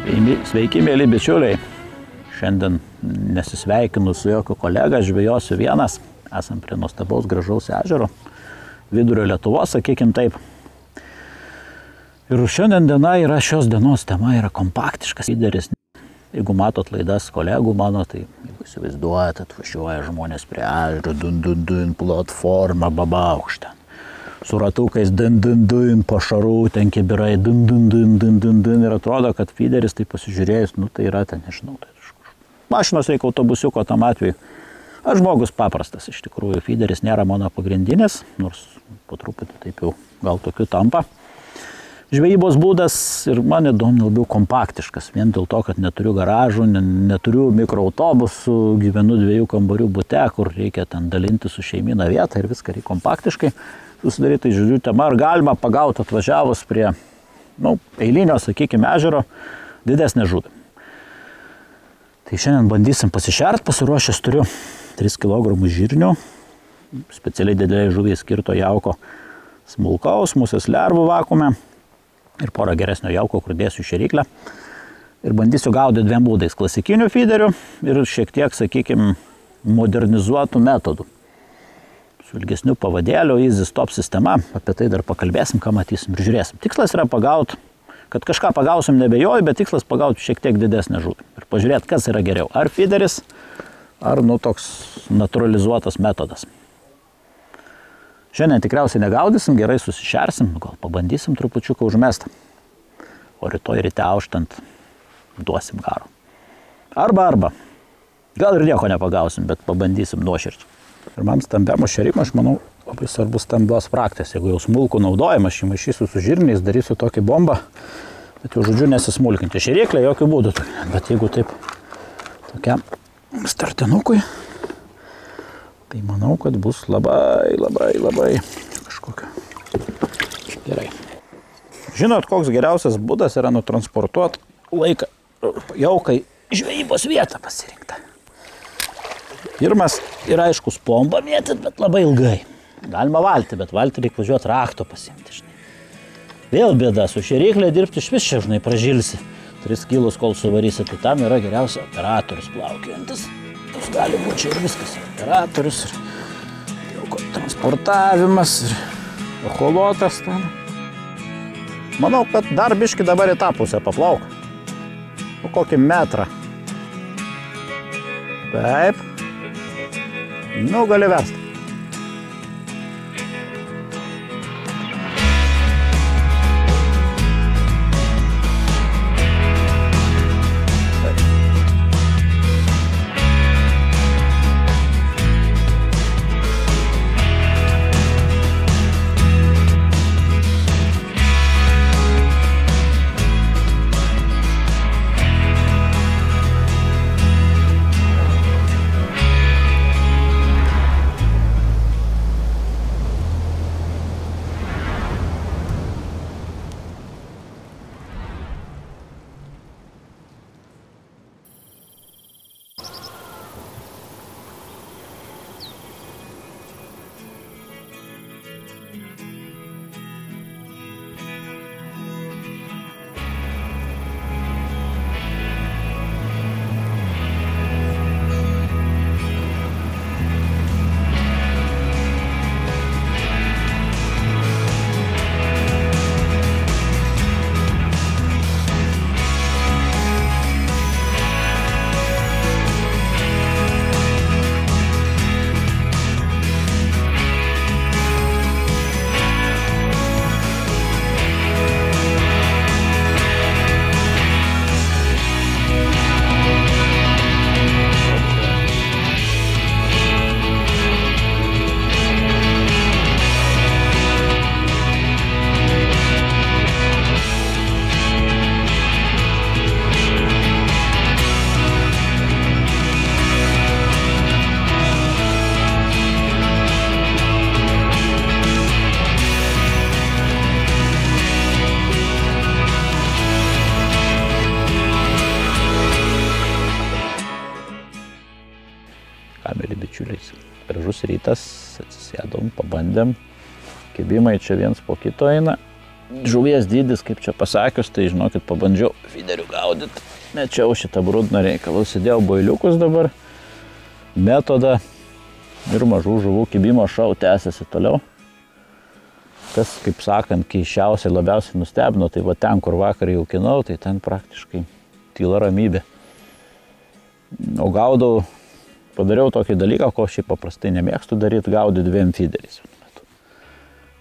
Sveiki, mėly bičiuliai. Šiandien nesisveikinu su jokiu kolega, žvejosiu vienas. Esam prie nuostabaus gražaus ežero. Vidurio Lietuvos, sakykim taip. Ir šiandien diena yra, šios dienos tema yra kompaktiškas lyderis. Jeigu matot laidas kolegų mano, tai jeigu įsivaizduojate, atvažiuoja žmonės prie ežero, dun, platforma, babaaukštė. Su ratukais dun, pašarų, ten kibirai, dun, ir atrodo, kad feederis, tai pasižiūrėjus, nu tai yra ten, nežinau, tai kažkur. Mašinos reikia autobusiuko tam atveju. Aš žmogus paprastas, iš tikrųjų, feederis nėra mano pagrindinės, nors po truputį taip jau gal tokiu tampa. Žvejybos būdas ir man įdomu labiau kompaktiškas, vien dėl to, kad neturiu garažų, neturiu mikroautobusų, gyvenu 2 kambarių bute, kur reikia ten dalinti su šeimyna vietą ir viską reikia kompaktiškai susidaryti, žodžiu, tema, ar galima pagauti atvažiavus prie, eilinio, sakykime, ežero didesnę žuvį. Tai šiandien bandysim pasišert, pasiruošęs turiu 3 kg žirnių, specialiai dideliai žuviai skirto jauko smulkaus, musės lervų vakuume ir porą geresnio jauko, kur dėsiu šėryklę. Ir bandysiu gaudyti 2 būdais, klasikinių feederių ir šiek tiek, sakykime, modernizuotų metodų. Su ilgesniu pavadėliu, easy stop sistema, apie tai dar pakalbėsim, ką matysim ir žiūrėsim. Tikslas yra pagauti, kad kažką pagausim nebejoju, bet tikslas pagauti šiek tiek didesnę žuvį. Ir pažiūrėti, kas yra geriau, ar feederis, ar toks naturalizuotas metodas. Šiandien tikriausiai negaudysim, gerai susišersim, gal pabandysim trupučiuką užmestą. O rytoj ryte auštant duosim garo. Arba. Gal ir nieko nepagausim, bet pabandysim nuoširdžiai. Ir man stambiam šėrimą, aš manau, labai svarbus stambios praktis. Jeigu jau smulkų naudojimą, aš įmaišysiu su žirniais, darysiu tokį bombą, bet jau žodžiu nesismulkinti. Šėryklė jokių būdų. Bet jeigu taip tokiam startinukui, tai manau, kad bus labai kažkokio gerai. Žinot, koks geriausias būdas yra nutransportuoti laiką jau, kai žvejybos vietą pasirinkta. Pirmas yra aiškus pombą mėtyt, bet labai ilgai. Galima valti, bet valti reikia važiuoti rakto pasiimti. Žinai. Vėl bėda, su šėryklė dirbti iš vis čia, žinai, pražilsi. 3 kilus, kol suvarysi, tai tam yra geriausia operatorius plaukiojantis. Tas gali būti čia ir viskas. Operatorius, ir transportavimas, ir echolotas ten. Manau, kad dar biški dabar į tą pusę paplauk. Kokį metrą. Taip. Gali versti. bičiuliais. Gražus rytas, atsisėdom, pabandėm. Kibimai čia viens po kito eina. Žuvies dydis, kaip čia pasakius, tai žinokit, pabandžiau fiderių gauti. gaudyti. Mečiau šitą brudną reikalą, sėdėjau boiliukus dabar, metodą ir mažų žuvų kibimo šou tęsiasi toliau. Kas, kaip sakant, keiščiausiai labiausiai nustebino, tai va ten, kur vakar jaukinau, tai ten praktiškai tyla ramybė. O gaudau, padariau tokį dalyką, ko šiaip paprastai nemėgstu daryti, gaudyti 2 feederiais.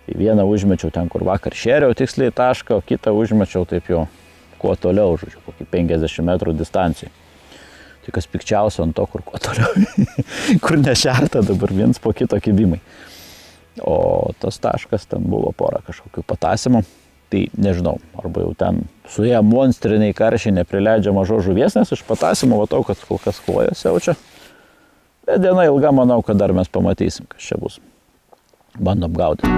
Tai vieną užmečiau ten, kur vakar šėriau tiksliai tašką, o kitą užmečiau taip jau kuo toliau, žodžiu, kokį 50 metrų distancijai. Tai kas pikčiausia ant to, kur kuo toliau, kur nešerta dabar viens po kito kibimai. O tas taškas ten buvo pora kažkokių patasimų. Tai nežinau, arba jau ten su jie monstriniai karšiai neprileidžia mažos žuvies, nes iš patasimų matau, kad kol kas kojas jaučia. Bet diena ilga, manau, kad dar mes pamatysim, kas čia bus. Bandom gaudyti.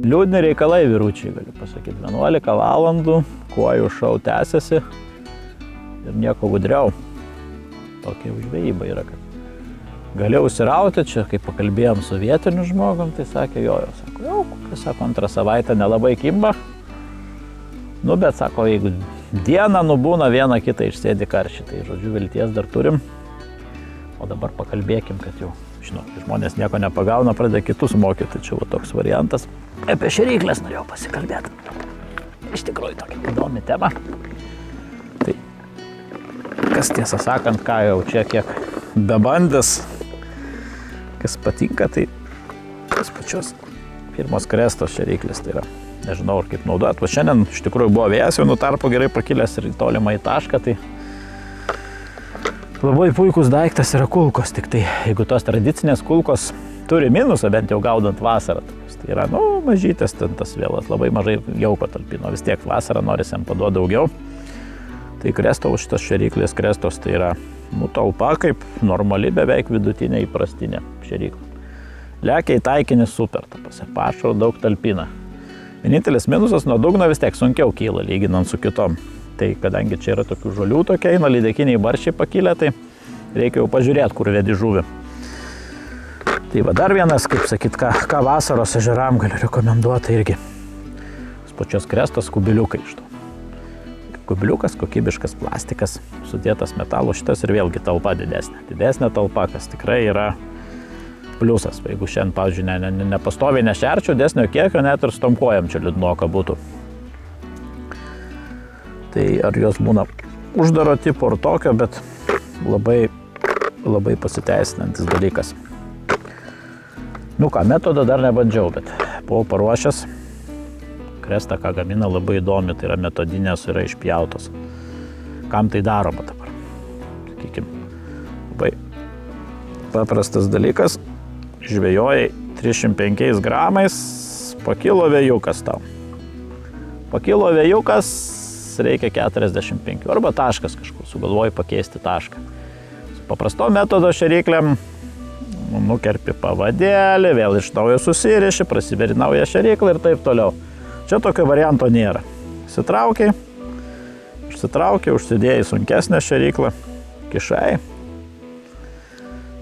Liūdni reikalai, vyručiai, galiu pasakyti. 11 valandų, kuojų šou tęsiasi ir nieko gudriau. Tokia jau žvejyba yra, kad galėjau užsirauti čia, kai pakalbėjom su vietiniu žmogum, tai sakė, sako, sako, 2 savaitę nelabai kimba. Nu, bet sako, jeigu dieną nubūna vieną kitą išsėdi karšį, tai žodžiu, vilties dar turim. O dabar pakalbėkim, kad jau, žinot, žmonės nieko nepagauna, pradeda kitus mokyti, tai čia va toks variantas. Apie šėryklės norėjau pasikalbėti. Iš tikrųjų, tokia įdomi tema. Tai, kas tiesą sakant, ką jau čia kiek bebandęs, kas patinka, tai tas pačios pirmos krestos šėryklės, tai yra, nežinau, ar kaip naudot. Va šiandien iš tikrųjų buvo vėjas, jau nuo tarpo gerai pakilęs ir tolimą į tašką, tai labai puikus daiktas yra kulkos, tik tai jeigu tos tradicinės kulkos turi minusą, bent jau gaudant vasarą. Tai yra, mažytės, tas vėlas labai mažai jauko talpino, vis tiek vasarą norisi jam paduoti daugiau. Tai krestos, šitas šėryklės krestos, tai yra talpa kaip normali, beveik vidutinė įprastinė šėryklė. Lekia į taikinį super, pašaro daug talpina. Vienintelis minusas nuo dugno vis tiek sunkiau kyla, lyginant su kitom. Tai kadangi čia yra tokių žolių tokia, eina lydekiniai barščiai pakilę, tai reikia jau pažiūrėti, kur vedi žuvį. Tai va dar vienas, kaip sakyt, ką vasaros ežeram galiu rekomenduoti irgi. Pačios krestos kubiliukai iš to. Kubiliukas, kokybiškas plastikas, sudėtas metalo, šitas ir vėlgi talpa didesnė. Didesnė talpa, kas tikrai yra pliusas. Jeigu šiandien, pavyzdžiui, nepastoviai nešerčiau, desnio kiekio, net ir stomkojam čia liūdnoka būtų. Tai ar jos būna uždaro tipo ar tokio, bet labai pasiteisinantis dalykas. Nu ką, metodą dar nebandžiau, bet buvau paruošęs. Kresta, ką gamina, labai įdomi, tai yra metodinės, yra išpjautos. Kam tai daroma dabar? Sakykim, labai paprastas dalykas. Žvejojai 305 gramais, pakilo vėjukas tau. Pakilo vėjukas, reikia 45, arba taškas kažkur, sugalvoji pakeisti tašką. Su paprasto metodo šėryklėm nukerpi pavadėlį, vėl iš naujo susiriši, prasiveri naują šėryklą ir taip toliau. Čia tokio varianto nėra. Išsitraukiai, užsidėjai sunkesnę šėryklą, kišai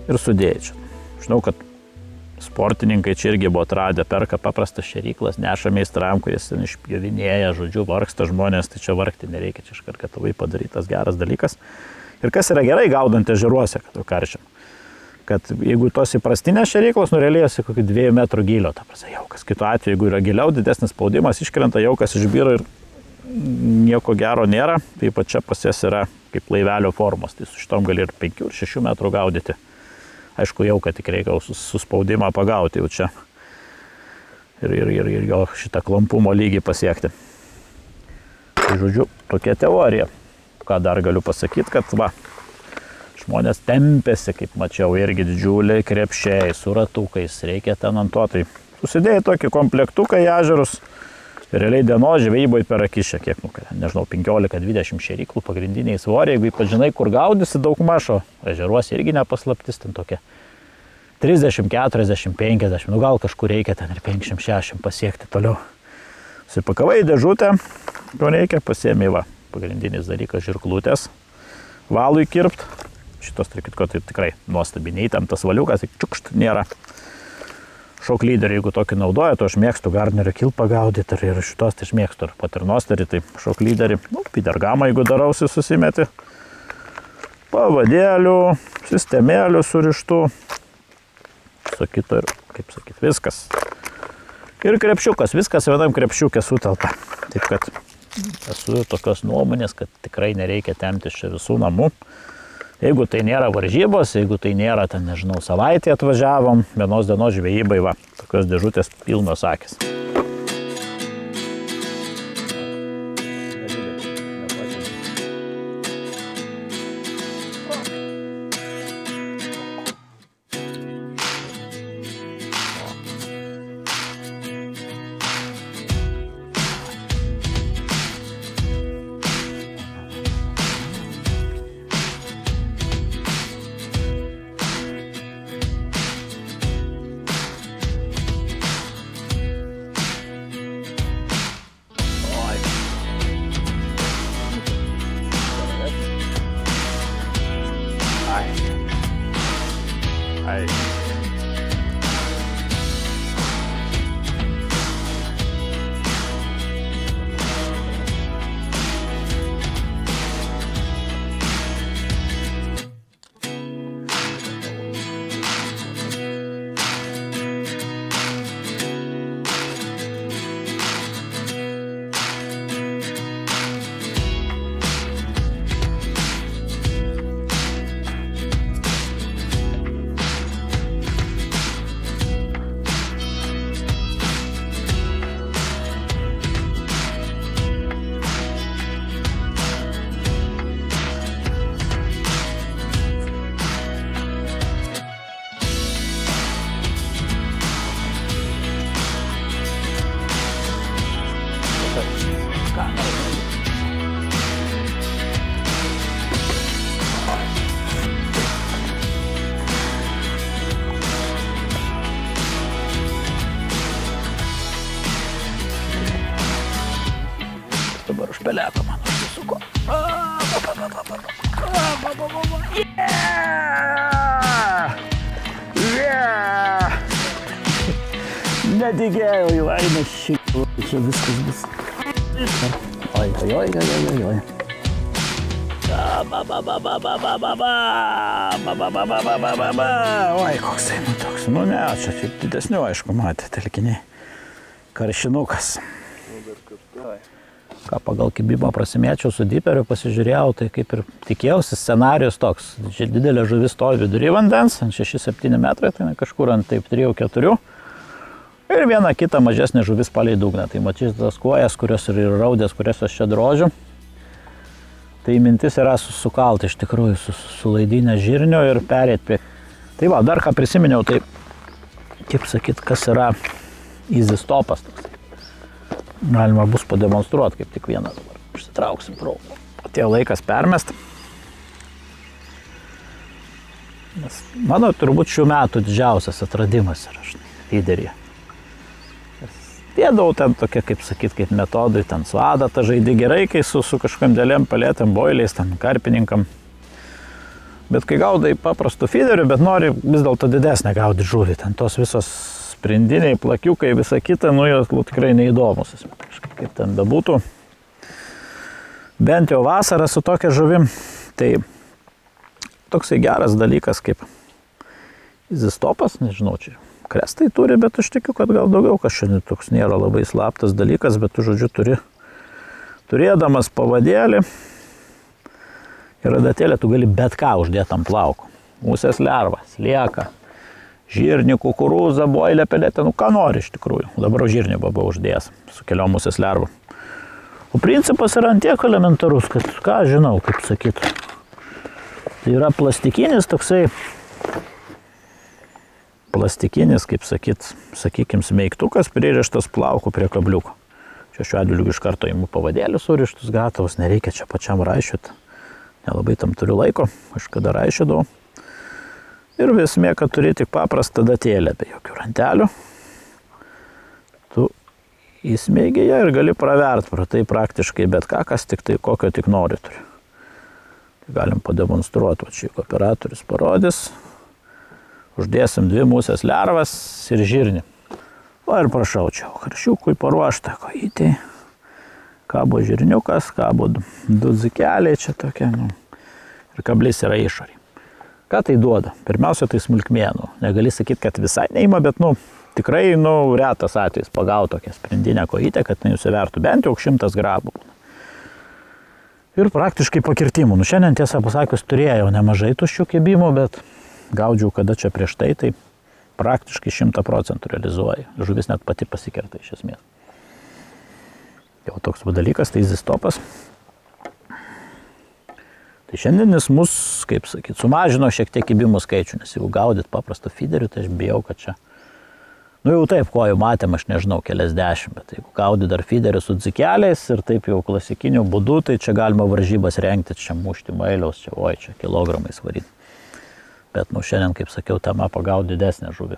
ir sudėjai čia. Žinau, kad sportininkai čia irgi buvo atradę, perka paprastas šėryklas, neša meistram, kuris ten išpjovinėja, žodžiu, vargsta žmonės, tai čia vargti nereikia, čia iškart tavai padarytas geras dalykas. Ir kas yra gerai gaudant ežeruose, kad tu karšiam. Kad jeigu tos įprastinės šėryklos, realiai kokį 2 metrų gylio, ta prasme, jaukas. Kitu atveju, jeigu yra giliau, didesnis spaudimas, iškrenta jaukas, išbyra ir nieko gero nėra. Taip pat čia pas jas yra kaip laivelio formos, tai su šitom gali ir 5 ir 6 metrų gaudyti. Aišku, jau, kad tik reikia suspaudimą pagauti jau čia. Ir jo šitą klampumo lygį pasiekti. Tai žodžiu, tokia teorija. Ką dar galiu pasakyti, kad va, žmonės tempėsi, kaip mačiau, irgi didžiuliai krepšiai su ratukais, reikia ten ant to. Tai susidėjai tokį komplektuką į ežerus, realiai dienos žvejyboj per akišę, kiek, nežinau, 15-20 šėryklų pagrindiniai svoriai, jeigu ypač žinai, kur gaudysi daug mažo, ežeruose irgi nepaslaptis, ten tokia 30, 40, 50, nu gal kažkur reikia ten ir 50-60 pasiekti toliau. Susipakavai dėžutę, ko reikia, pasiėmė va, pagrindinis dalykas žirklutės, valui kirpt, šitos trikitko tai tikrai nuostabiniai, tam tas valiukas, tik čiukšt nėra. Šoklyderį, jeigu tokį naudoja, to aš mėgstu Gardnerio kilpą gaudyti ir šitos tai aš mėgstu, ir paternosterį, tai šoklyderį, nu, pidergamą, jeigu darausi, susimeti, pavadėlių, sistemėlių surištų, kito ir, kaip sakyt, viskas. Ir krepšiukas, viskas vienam krepšiukė sutelpa. Taip kad esu tokios nuomonės, kad tikrai nereikia temptis čia visų namų. Jeigu tai nėra varžybos, jeigu tai nėra, ten, nežinau, savaitę atvažiavom, vienos dienos žvejybai, va, tokios dėžutės pilnos akis. Dabar už peleką man užsisuko. Netikėjau, jau eina šitą. Čia viskas bus. Oi. Oi, koks tai, nu toks. Nu ne, čia taip didesnių, aišku, matė, telkiniai. Karšinukas. Ką pagal kibimą prasimėčiau su diperiu, pasižiūrėjau, tai kaip ir tikėjausi, scenarijus toks. Didelė žuvis stovi vidury vandens, ant 6-7 metrai, tai kažkur ant taip 3-4. Ir viena kita mažesnė žuvis palei dugną. Tai mačiai tas kojas, kurios ir raudės, kurios aš čia drožiu. Tai mintis yra sukalti iš tikrųjų su laidinė žirnio ir perėti prie... Tai va, dar ką prisiminiau, tai, kaip sakyt, kas yra easy stopas toks. Galima bus pademonstruoti, kaip tik vieną dabar. Išsitrauksim pro. Atėjo laikas permest. Nes mano turbūt šių metų didžiausias atradimas yra lyderyje. Dėdavau ten tokia, kaip sakyt, kaip metodui, ten su adata žaidi gerai, kai su kažkam dėlėm palėtėm, boiliais, ten karpininkam. Bet kai gaudai paprastų feederių, bet nori vis dėlto didesnę gaudyti žuvį, ten tos visos sprendiniai, plakiukai, visa kita, nu jos tikrai neįdomus, kaip ten bebūtų. Bent jau vasarą su tokia žuvim, tai toksai geras dalykas kaip izistopas, nežinau, čia krestai turi, bet aš tikiu, kad gal daugiau kažkaip toks nėra labai slaptas dalykas, bet tu, žodžiu, turėdamas pavadėlį ir adatėlę, tu gali bet ką uždėti ant plauko. musės lerva, slieka, žirnį, kukurūzą, boilę, peletę, ką nori iš tikrųjų. Dabar žirnį baba uždės su keliom musės lervom. O principas yra ant tiek elementarus, kad ką žinau, kaip sakyt. Tai yra plastikinis toksai, kaip sakykim, smeigtukas pririštas plauku prie kabliuko. Čia šiuo atveju iš karto įimu pavadėlį surištus gatavus, nereikia čia pačiam raišiuoti. Nelabai tam turiu laiko, aš kada raišiudavau. Ir esmė, kad turi tik paprastą datėlę, be jokių rantelių. Tu įsmeigi ją ir gali pravert, tai praktiškai bet ką, kas tik tai kokio tik nori turi. Tai galim pademonstruoti, čia operatorius parodys. Uždėsim 2 musės lervas ir žirnį. O ir prašau, čia karšiukui paruošta kojytė. Kabo žirniukas, kabo 2 dzikeliai čia tokie. Ir kablys yra išorė. Ką tai duoda? Pirmiausia, tai smulkmėnų. Negali sakyti, kad visai neima, bet tikrai retas atvejis pagauti tokią sprendinę kojytę, kad nenusivertų bent jau 100 gramų. Ir praktiškai pakirtimų. Šiandien tiesą pasakius turėjau nemažai tuščių kibimų, bet gaudžiau kada čia prieš tai praktiškai 100% realizuoja. Žuvis net pati pasikerta iš esmės. Jau toks dalykas, tai zistopas. Tai šiandienis mus, kaip sakyt, sumažino šiek tiek kibimų skaičių, nes jeigu gaudyt paprastą feederių, tai aš bijau, kad čia, jau taip, ko jau matėm, aš nežinau, keliasdešimt, bet jeigu gaudyt dar feederių su dzikeliais ir taip jau klasikiniu būdu, tai čia galima varžybas rengti, čia mušti mailiaus, čia kilogramais varyti. Bet šiandien, kaip sakiau, tema pagauti didesnę žuvį.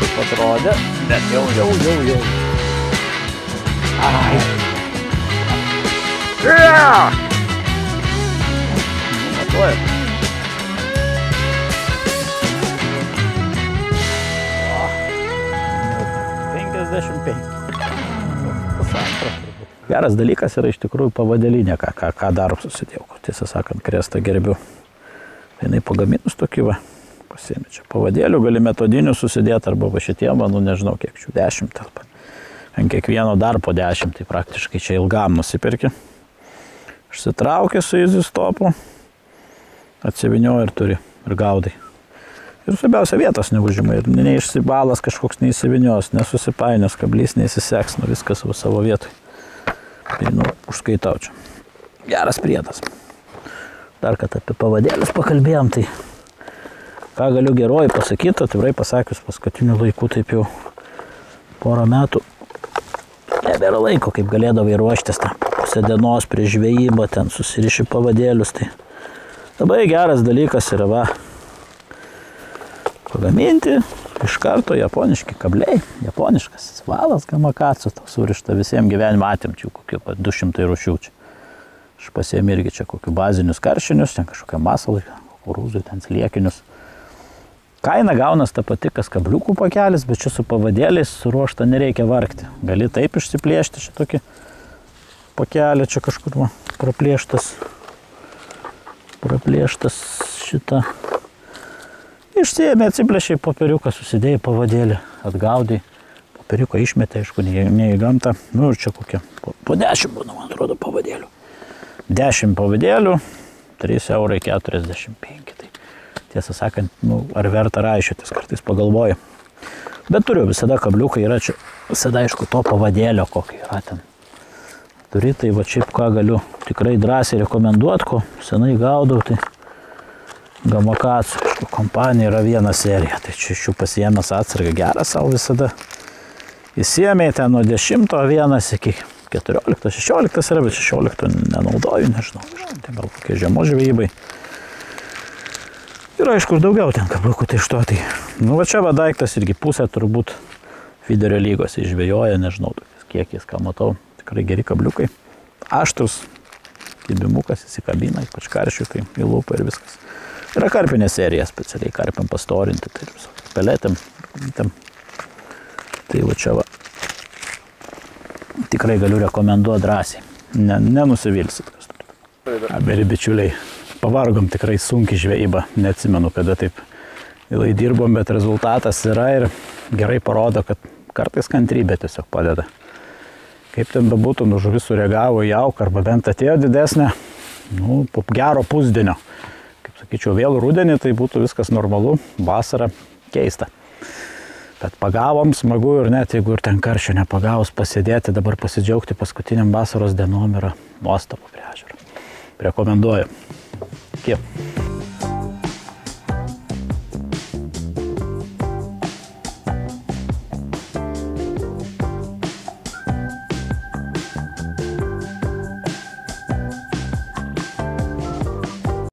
Taip atrodė, bet jau. Ai. Matuoja. 55. Geras dalykas yra iš tikrųjų pavadėlinė, ką dar susidėjau. Tiesą sakant, krestą gerbiu. Vienai pagaminus tokį va. Pasiemi čia pavadėlių, gali metodinių susidėti arba va šitie, nežinau kiek šių 10 telpa. Ant kiekvieno dar po 10, tai praktiškai čia ilgam nusipirki. Išsitrauki su izistopu, atsivinioji ir turi, ir gaudai. Ir svarbiausia vietos neužima, ir neišsibalas kažkoks neįsivinios, nesusipainios, kablys neįsiseks, viskas savo vietoj. Tai užskaitau čia. Geras priedas. Dar kad apie pavadėlius pakalbėjom, tai ką galiu geroji pasakyti, atvirai pasakius, paskutinių laikų taip jau porą metų nebėra laiko, kaip galėdavai ruoštis tą pusę dienos prie žvejybą, ten susiriši pavadėlius. Tai labai geras dalykas yra va, pagaminti, iš karto japoniški kabliai, japoniškas valas Gamakatsu, surišta visiems gyvenimo atimčių, kokiu 200 rūšių čia. Aš pasiėmė irgi čia kokiu bazinius karšinius, ten kažkokią masalą, kukurūzų, ten sliekinius. Kaina gaunas ta pati, kas kabliukų pakelis, bet čia su pavadėliais suruošta nereikia vargti. Gali taip išsiplėšti šitokį pakelį, čia kažkur praplėštas šitą. Išsiėmė, atsiplėšiai popieriuką, susidėjai pavadėlį, atgaudai, popieriuką išmetė, aišku, ne į gamtą. Nu ir čia kokie, po 10 būna, man atrodo, pavadėlių. 10 pavadėlių, 3,45 €. Tai tiesą sakant, ar verta raišiotis, kartais pagalvoju. Bet turiu, visada kabliukai yra čia, visada aišku, to pavadėlio kokio yra ten. Turi, tai va šiaip ką galiu tikrai drąsiai rekomenduoti, ko senai gaudau, tai Gamakatsu, kompanija yra viena serija, tai čia iš jų pasiėmęs atsargą gerą savo visada. Įsiėmė ten nuo 10 vienas iki 14, 16 yra, bet 16 nenaudoju, nežinau, tai gal kokie žiemos žvejybai. Ir aišku, daugiau ten kabliukų, tai iš to, tai, va čia va daiktas irgi pusė turbūt Fiderio lygos išžvejoja, nežinau, tokiais kiekiais, ką matau, tikrai geri kabliukai. Aštrus, kibimukas įsikabina, ypač karšių, tai į lūpą ir viskas. Yra karpinė serija, specialiai karpiam pastorinti, tai ir visokiam peletėm. Tai va čia va. Tikrai galiu rekomenduoti drąsiai. Nenusivilsit. Beri bičiuliai, pavargom tikrai sunkiai žvejybą. Neatsimenu, kada taip ilgai dirbom, bet rezultatas yra ir gerai parodo, kad kartais kantrybė tiesiog padeda. Kaip ten bebūtų, žuvis sureagavo į auką arba bent atėjo didesnė, po gero pusdienio. Sakyčiau, vėl rudenį, tai būtų viskas normalu, vasara keista. Bet pagavom, smagu ir net jeigu ir ten karščio nepagavus pasėdėti, dabar pasidžiaugti paskutiniam vasaros dienom yra nuostabu prie ežero. Rekomenduoju. Iki.